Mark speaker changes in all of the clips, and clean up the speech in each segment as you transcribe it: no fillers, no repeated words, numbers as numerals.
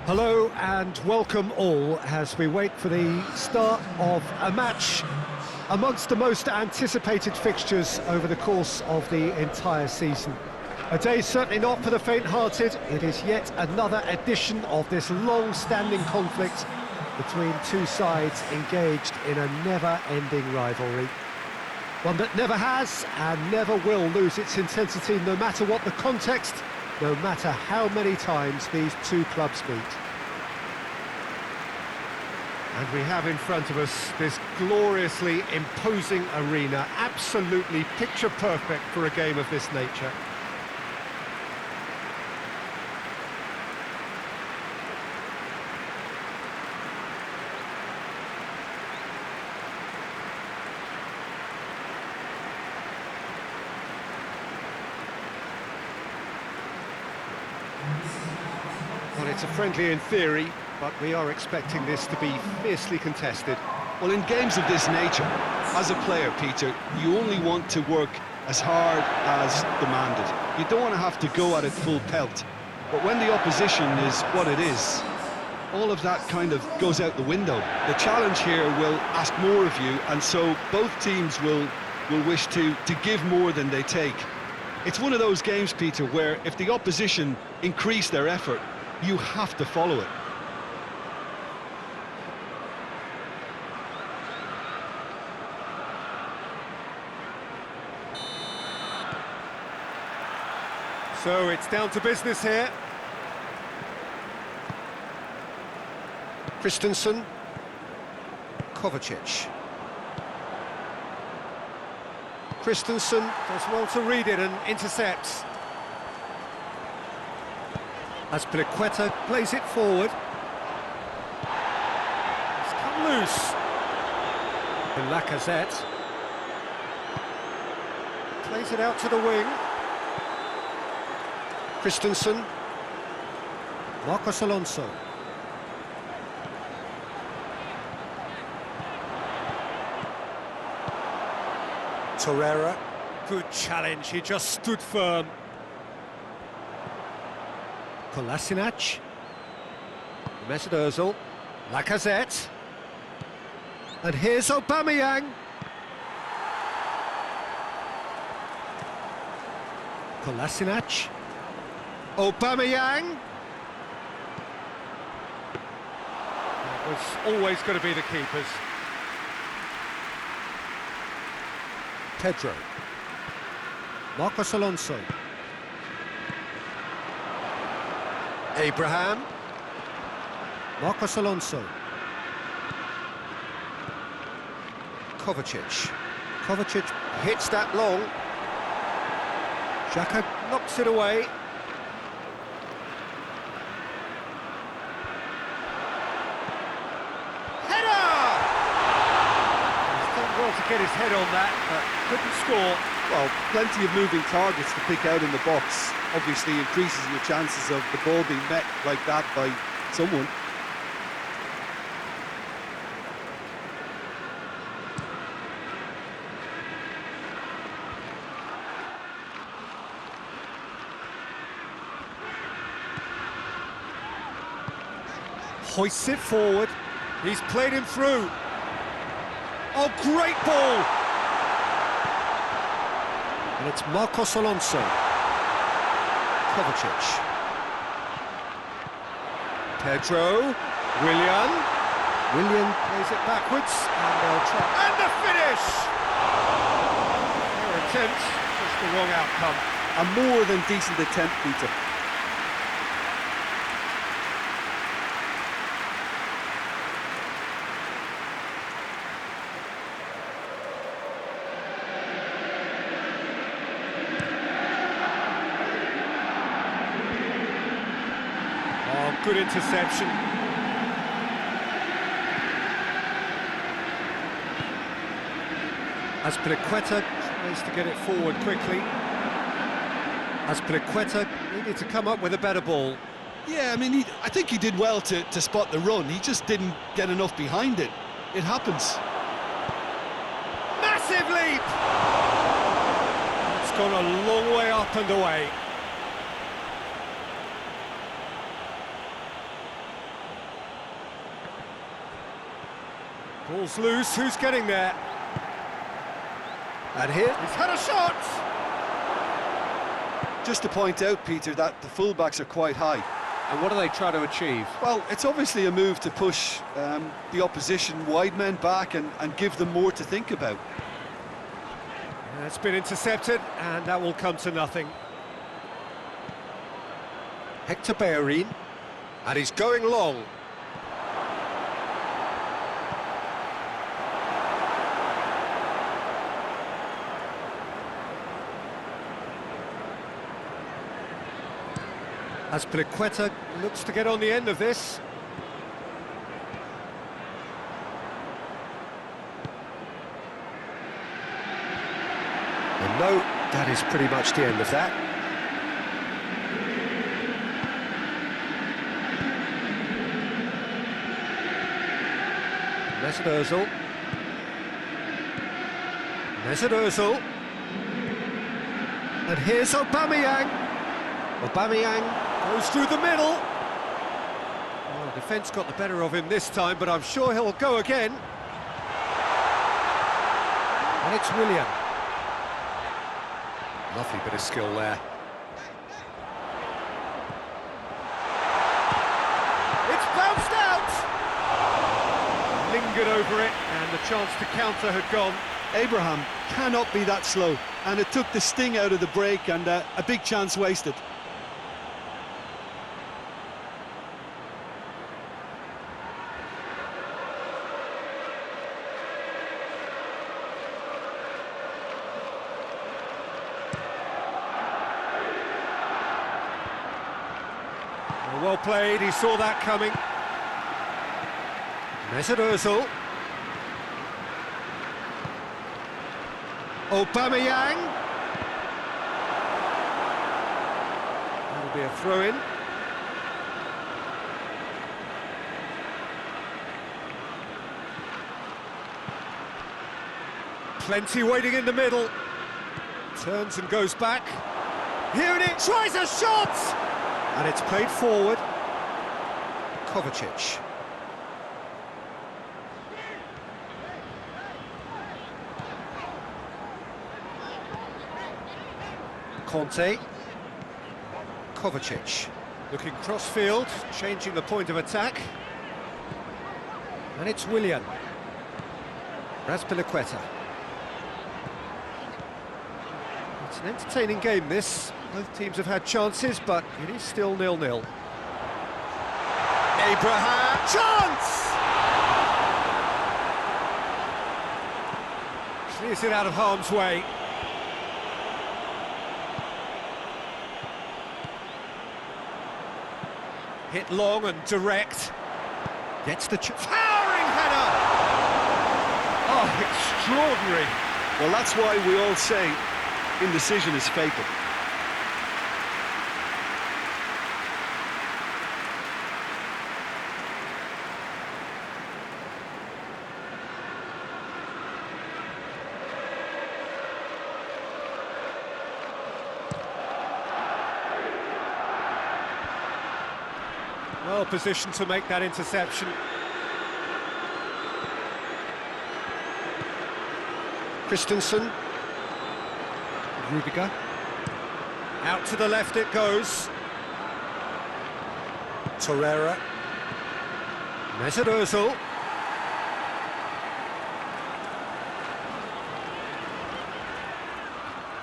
Speaker 1: Hello and welcome all as we wait for the start of a match amongst the most anticipated fixtures over the course of the entire season. A day certainly not for the faint-hearted. It is yet another edition of this long-standing conflict between two sides engaged in a never-ending rivalry. One that never has and never will lose its intensity, no matter what the context, no matter how many times these two clubs meet. And we have in front of us this gloriously imposing arena, absolutely picture perfect for a game of this nature. Well, it's a friendly in theory, but we are expecting this to be fiercely contested.
Speaker 2: Well, in games of this nature, as a player, Peter, you only want to work as hard as demanded. You don't want to have to go at it full pelt. But when the opposition is what it is, all of that kind of goes out the window. The challenge here will ask more of you, and so both teams will wish to give more than they take. It's one of those games, Peter, where if the opposition increase their effort, you have to follow it.
Speaker 1: So it's down to business here. Christensen. Kovacic. Christensen does well to read it and intercepts. Azpilicueta plays it forward. It's come loose. And Lacazette plays it out to the wing. Christensen. Marcos Alonso. Torreira. Good challenge, he just stood firm. Kolasinac. Mesut Ozil. Lacazette. And here's Aubameyang. Kolasinac. Aubameyang. It was always going to be the keepers. Pedro. Marcos Alonso. Abraham. Marcos Alonso. Kovacic. Kovacic hits that long. Xhaka knocks it away. To get his head on that, but couldn't score.
Speaker 2: Well, plenty of moving targets to pick out in the box. Obviously increases your chances of the ball being met like that by someone.
Speaker 1: Hoists it forward. He's played him through. Oh, great ball! And it's Marcos Alonso. Kovacic. Pedro. Willian plays it backwards, and they'll try. And the finish! Their attempt, just the wrong outcome.
Speaker 2: A more than decent attempt, Peter.
Speaker 1: Good interception. Azpilicueta tries to get it forward quickly. Azpilicueta needed to come up with a better ball.
Speaker 2: Yeah, I mean, I think he did well to spot the run. He just didn't get enough behind it. It happens.
Speaker 1: Massive leap! It's gone a long way up and away. Ball's loose, who's getting there? And here, he's had a shot!
Speaker 2: Just to point out, Peter, that the fullbacks are quite high.
Speaker 1: And what do they try to achieve?
Speaker 2: Well, it's obviously a move to push the opposition wide men back and give them more to think about.
Speaker 1: It's been intercepted, and that will come to nothing. Hector Bellerin, and he's going long. Azpilicueta looks to get on the end of this. And no, that is pretty much the end of that. Mesut Ozil. Mesut Ozil. And here's Aubameyang. Aubameyang goes through the middle. Oh, the defence got the better of him this time, but I'm sure he'll go again. And it's Willian. Lovely bit of skill there. It's bounced out! Lingered over it, and the chance to counter had gone.
Speaker 2: Abraham cannot be that slow, and it took the sting out of the break, and a big chance wasted.
Speaker 1: Well played, he saw that coming. Mesut Ozil. Aubameyang. That'll be a throw-in. Plenty waiting in the middle. Turns and goes back. Here it is, tries a shot! And it's played forward. Kovacic. Conte. Kovacic. Looking cross-field, changing the point of attack. And it's Willian. Azpilicueta. It's an entertaining game, this. Both teams have had chances, but it is still 0-0. Abraham, chance! Clears it out of harm's way. Hit long and direct. Gets the towering header! Oh, extraordinary.
Speaker 2: Well, that's why we all say indecision is fatal.
Speaker 1: Well positioned to make that interception. Christensen. Rudiger. Out to the left it goes. Torreira. Mesut Ozil.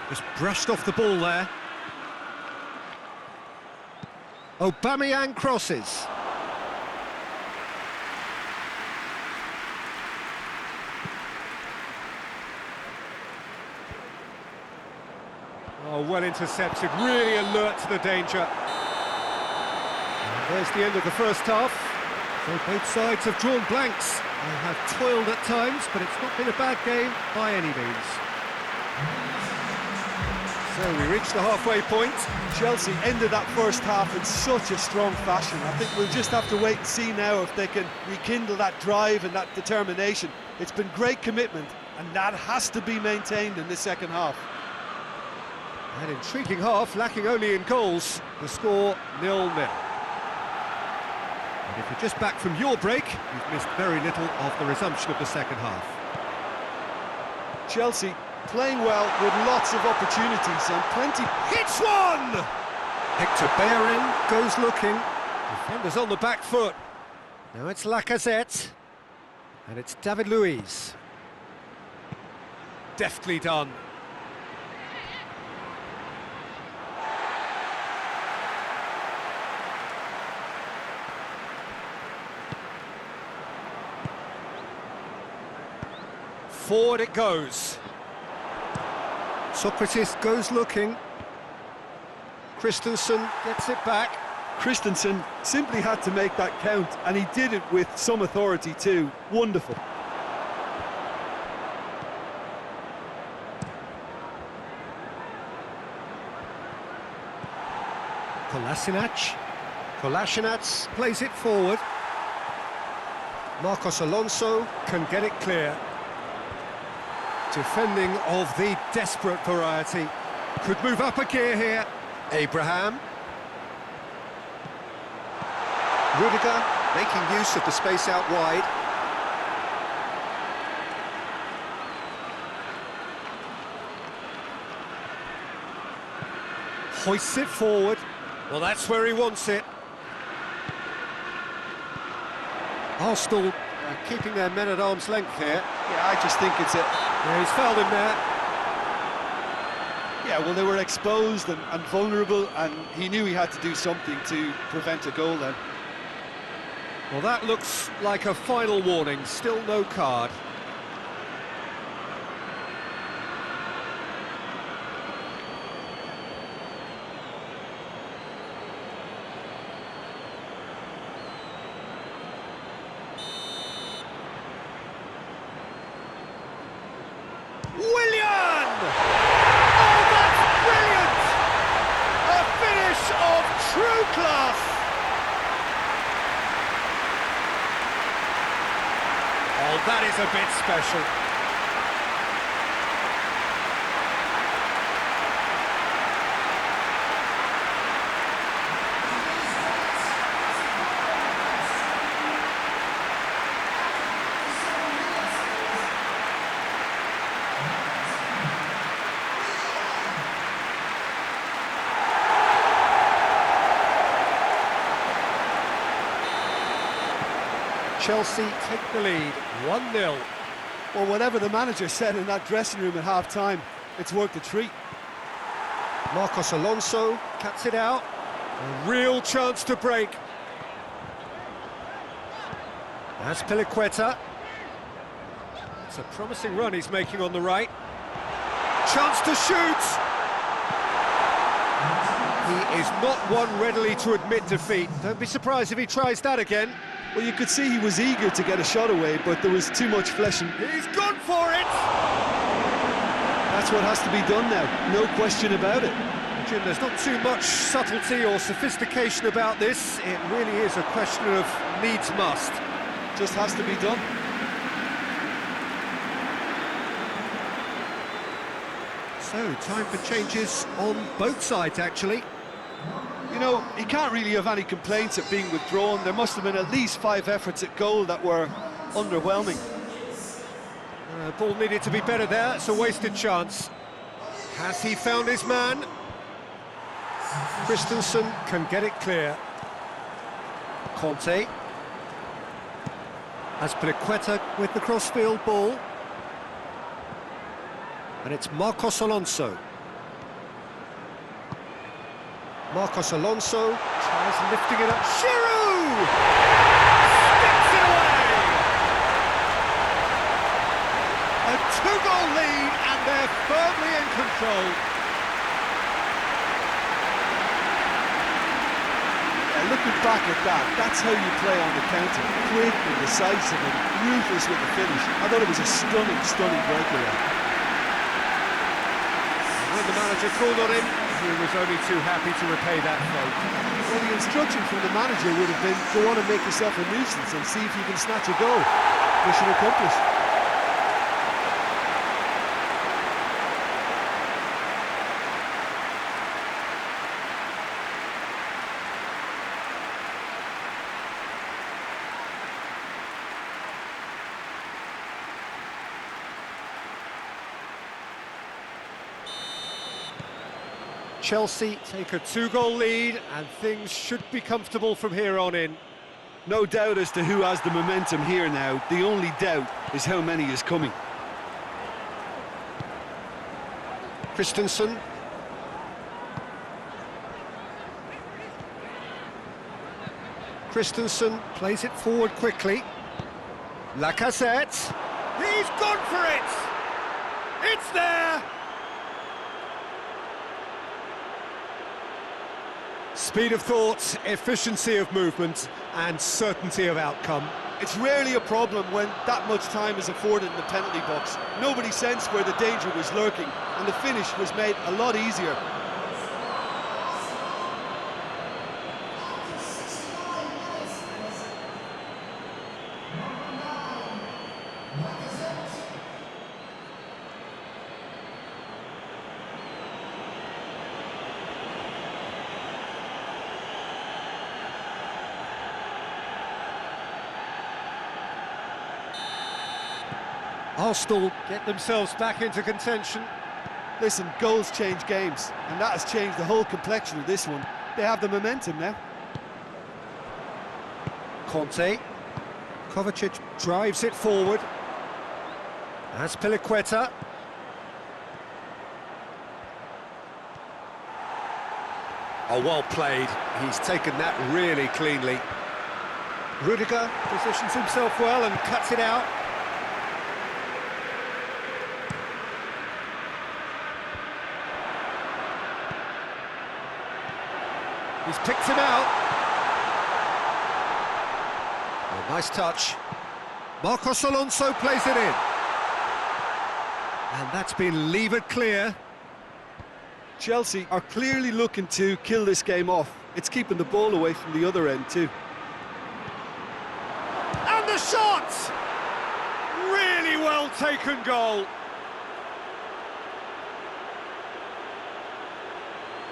Speaker 1: Just brushed off the ball there. Aubameyang crosses. Oh, well intercepted, really alert to the danger. And there's the end of the first half. So both sides have drawn blanks. They have toiled at times, but it's not been a bad game by any means. So we reached the halfway point.
Speaker 2: Chelsea ended that first half in such a strong fashion. I think we'll just have to wait and see now if they can rekindle that drive and that determination. It's been great commitment, and that has to be maintained in this second half.
Speaker 1: An intriguing half, lacking only in goals. The score 0-0. And if you're just back from your break, you've missed very little of the resumption of the second half.
Speaker 2: Chelsea playing well with lots of opportunities and plenty.
Speaker 1: Hits one! Hector Bellerin goes looking. Defenders on the back foot. Now it's Lacazette. And it's David Luiz. Deftly done. Forward it goes. Socrates goes looking. Christensen gets it back.
Speaker 2: Christensen simply had to make that count, and he did it with some authority too. Wonderful.
Speaker 1: Kolasinac plays it forward. Marcos Alonso can get it clear. Defending of the desperate variety. Could move up a gear here. Abraham. Rudiger making use of the space out wide. Hoists it forward. Well, that's where he wants it. Arsenal keeping their men at arm's length here.
Speaker 2: Yeah, I just think it's it.
Speaker 1: Yeah, he's fouled him there.
Speaker 2: Yeah, well, they were exposed and vulnerable, and he knew he had to do something to prevent a goal then.
Speaker 1: Well, that looks like a final warning. Still no card. Willian! Oh, that's brilliant! A finish of true class! Oh, that is a bit special. Chelsea take the lead, 1-0.
Speaker 2: Well, whatever the manager said in that dressing room at half-time, it's worked a treat.
Speaker 1: Marcos Alonso cuts it out. A real chance to break. That's Piliqueta. It's a promising run he's making on the right. Chance to shoot! He is not one readily to admit defeat. Don't be surprised if he tries that again.
Speaker 2: Well, you could see he was eager to get a shot away, but there was too much flesh and...
Speaker 1: He's gone for it!
Speaker 2: That's what has to be done now, no question about it.
Speaker 1: Jim, there's not too much subtlety or sophistication about this. It really is a question of needs must.
Speaker 2: Just has to be done.
Speaker 1: So, time for changes on both sides, actually.
Speaker 2: You know, he can't really have any complaints at being withdrawn. There must have been at least 5 efforts at goal that were underwhelming.
Speaker 1: Ball needed to be better there. It's a wasted chance. Has he found his man? Christensen can get it clear. Conte. As Piliqueta with the crossfield ball. And it's Marcos Alonso. Marcos Alonso tries lifting it up. Giroud! Sticks it away! A 2-goal lead, and they're firmly in control.
Speaker 2: Yeah, looking back at that, that's how you play on the counter. Quick and decisive and ruthless with the finish. I thought it was a stunning, stunning breakaway.
Speaker 1: When the manager called on him, he was only too happy to repay that fault.
Speaker 2: Well, the instruction from the manager would have been, go on and make yourself a nuisance and see if you can snatch a goal. Mission accomplished.
Speaker 1: Chelsea take a 2-goal lead, and things should be comfortable from here on in.
Speaker 2: No doubt as to who has the momentum here now. The only doubt is how many is coming.
Speaker 1: Christensen. Christensen plays it forward quickly. Lacazette. He's gone for it! It's there! Speed of thought, efficiency of movement, and certainty of outcome.
Speaker 2: It's rarely a problem when that much time is afforded in the penalty box. Nobody sensed where the danger was lurking, and the finish was made a lot easier.
Speaker 1: Arsenal get themselves back into contention.
Speaker 2: Listen, goals change games, and that has changed the whole complexion of this one. They have the momentum now.
Speaker 1: Conte. Kovacic drives it forward. Azpilicueta. Oh, well played. He's taken that really cleanly. Rudiger positions himself well and cuts it out. He's picked him out. Oh, nice touch. Marcos Alonso plays it in. And that's been levered clear.
Speaker 2: Chelsea are clearly looking to kill this game off. It's keeping the ball away from the other end too.
Speaker 1: And the shot! Really well taken goal.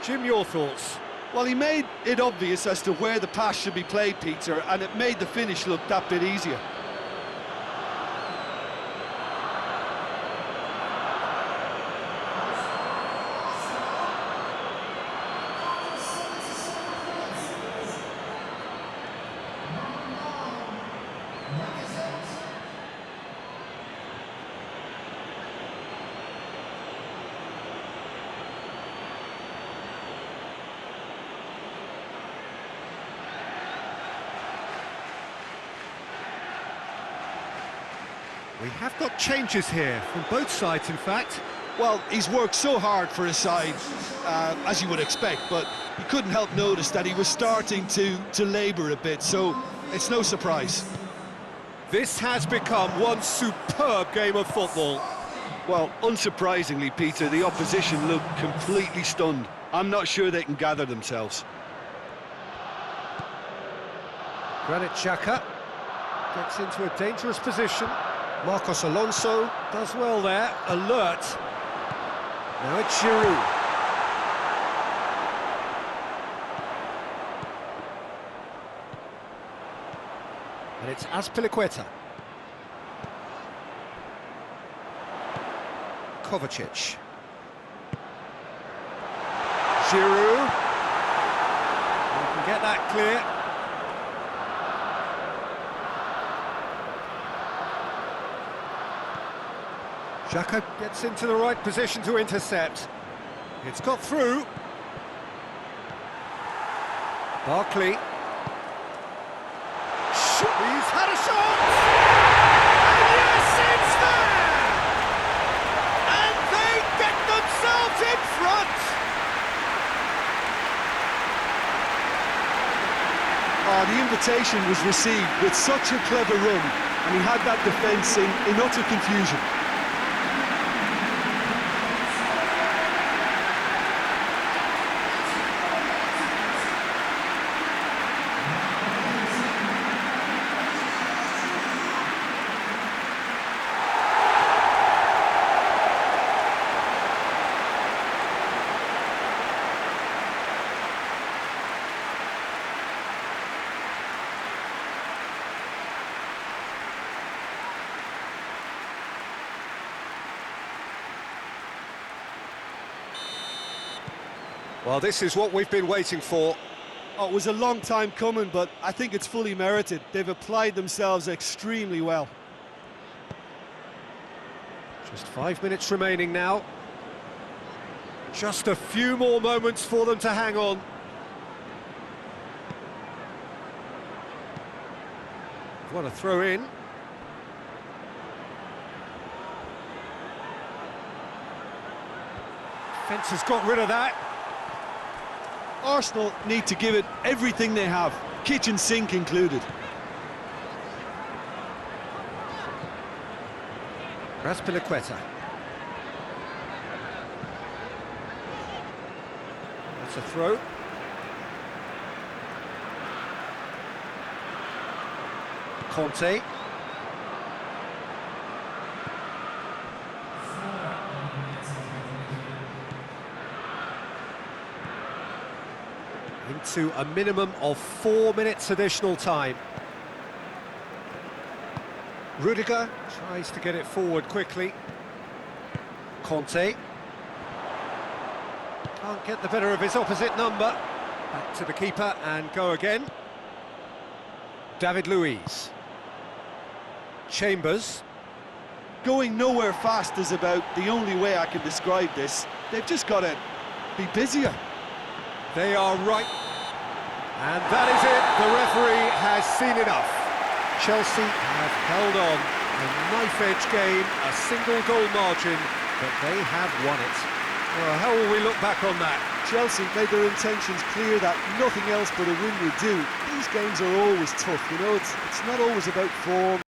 Speaker 1: Jim, your thoughts?
Speaker 2: Well, he made it obvious as to where the pass should be played, Peter, and it made the finish look that bit easier.
Speaker 1: We have got changes here, from both sides in fact.
Speaker 2: Well, he's worked so hard for his side, as you would expect, but you couldn't help notice that he was starting to labour a bit, so it's no surprise.
Speaker 1: This has become one superb game of football.
Speaker 2: Well, unsurprisingly, Peter, the opposition looked completely stunned. I'm not sure they can gather themselves.
Speaker 1: Granit Xhaka gets into a dangerous position. Marcos Alonso does well there, alert. Now it's Giroud. And it's Azpilicueta. Kovacic. Giroud. You can get that clear. Xhaka gets into the right position to intercept. It's got through. Barkley. He's had a shot! And yes, it's there! And they get themselves in front!
Speaker 2: Oh, the invitation was received with such a clever run, and he had that defence in utter confusion.
Speaker 1: Well, this is what we've been waiting for.
Speaker 2: Oh, it was a long time coming, but I think it's fully merited. They've applied themselves extremely well.
Speaker 1: Just 5 minutes remaining now. Just a few more moments for them to hang on. What a throw in. Defence has got rid of that.
Speaker 2: Arsenal need to give it everything they have, kitchen sink included.
Speaker 1: Raspilicueta. That's a throw. Conte. Into a minimum of 4 minutes additional time. Rudiger tries to get it forward quickly. Conte. Can't get the better of his opposite number. Back to the keeper and go again. David Luiz. Chambers.
Speaker 2: Going nowhere fast is about the only way I can describe this. They've just got to be busier.
Speaker 1: They are right. And that is it. The referee has seen enough. Chelsea have held on. A knife-edge game, a single goal margin, but they have won it. Well, how will we look back on that?
Speaker 2: Chelsea made their intentions clear that nothing else but a win would do. These games are always tough, you know, it's not always about form.